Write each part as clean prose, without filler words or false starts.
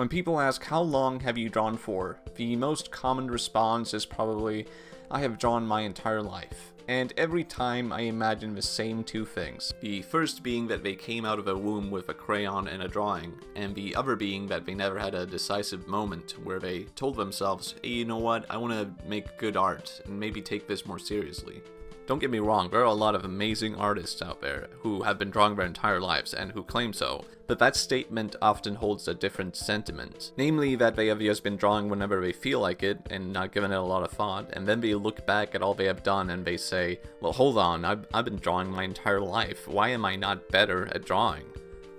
When people ask how long have you drawn for, the most common response is probably, I have drawn my entire life. And every time I imagine the same two things. The first being that they came out of a womb with a crayon and a drawing, and the other being that they never had a decisive moment where they told themselves, hey, you know what, I want to make good art and maybe take this more seriously. Don't get me wrong, there are a lot of amazing artists out there who have been drawing their entire lives and who claim so, but that statement often holds a different sentiment. Namely that they have just been drawing whenever they feel like it and not given it a lot of thought, and then they look back at all they have done and they say, well hold on, I've been drawing my entire life, why am I not better at drawing?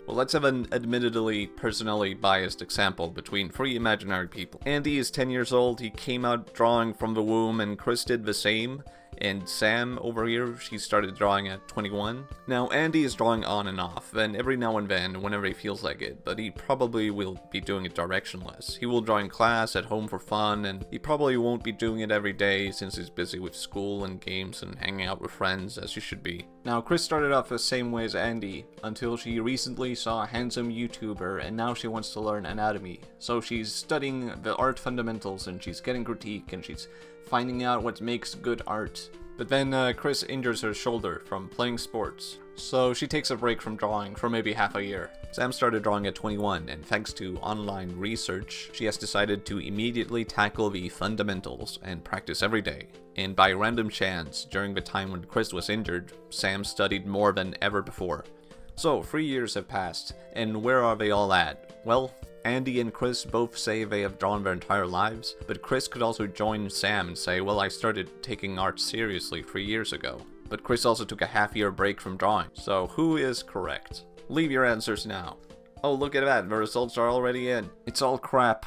Well, let's have an admittedly personally biased example between three imaginary people. Andy is 10 years old, he came out drawing from the womb, and Chris did the same. And Sam over here, she started drawing at 21. Now, Andy is drawing on and off, then every now and then, whenever he feels like it, but he probably will be doing it directionless. He will draw in class, at home for fun, and he probably won't be doing it every day since he's busy with school and games and hanging out with friends, as he should be. Now, Chris started off the same way as Andy, until she recently saw a handsome YouTuber, and now she wants to learn anatomy. So she's studying the art fundamentals, and she's getting critique, and she's finding out what makes good art. But then Chris injures her shoulder from playing sports, so she takes a break from drawing for maybe half a year. Sam started drawing at 21, and thanks to online research, she has decided to immediately tackle the fundamentals and practice every day. And by random chance, during the time when Chris was injured, Sam studied more than ever before. So, 3 years have passed, and where are they all at? Well, Andy and Chris both say they have drawn their entire lives, but Chris could also join Sam and say, well, I started taking art seriously 3 years ago. But Chris also took a half-year break from drawing. So who is correct? Leave your answers now. Oh, look at that, the results are already in. It's all crap.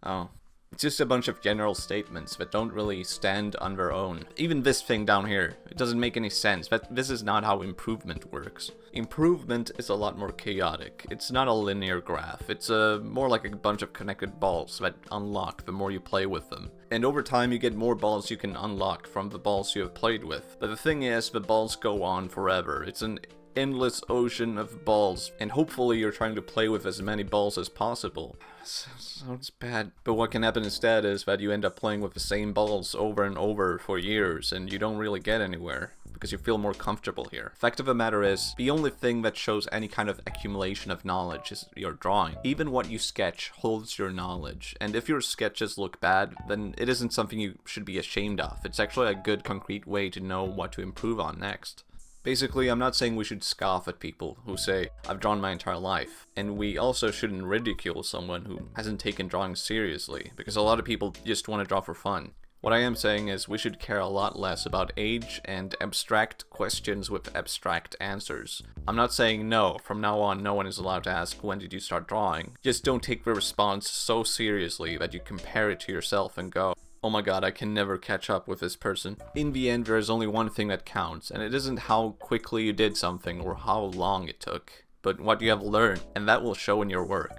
Oh. It's just a bunch of general statements that don't really stand on their own. Even this thing down here, it doesn't make any sense. This is not how improvement works. Improvement is a lot more chaotic. It's not a linear graph. It's more like a bunch of connected balls that unlock the more you play with them. And over time you get more balls you can unlock from the balls you have played with. But the thing is, the balls go on forever. It's an endless ocean of balls, and hopefully you're trying to play with as many balls as possible. Sounds bad. But what can happen instead is that you end up playing with the same balls over and over for years, and you don't really get anywhere, because you feel more comfortable here. Fact of the matter is, the only thing that shows any kind of accumulation of knowledge is your drawing. Even what you sketch holds your knowledge, and if your sketches look bad, then it isn't something you should be ashamed of. It's actually a good concrete way to know what to improve on next. Basically, I'm not saying we should scoff at people who say, I've drawn my entire life, and we also shouldn't ridicule someone who hasn't taken drawing seriously, because a lot of people just want to draw for fun. What I am saying is we should care a lot less about age and abstract questions with abstract answers. I'm not saying no, from now on no one is allowed to ask when did you start drawing. Just don't take the response so seriously that you compare it to yourself and go, oh my god, I can never catch up with this person. In the end, there is only one thing that counts, and it isn't how quickly you did something or how long it took, but what you have learned, and that will show in your work.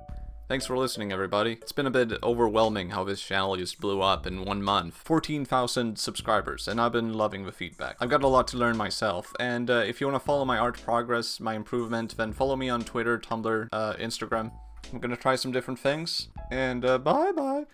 Thanks for listening, everybody. It's been a bit overwhelming how this channel just blew up in 1 month. 14,000 subscribers, and I've been loving the feedback. I've got a lot to learn myself, and if you want to follow my art progress, my improvement, then follow me on Twitter, Tumblr, Instagram. I'm gonna try some different things, and bye-bye.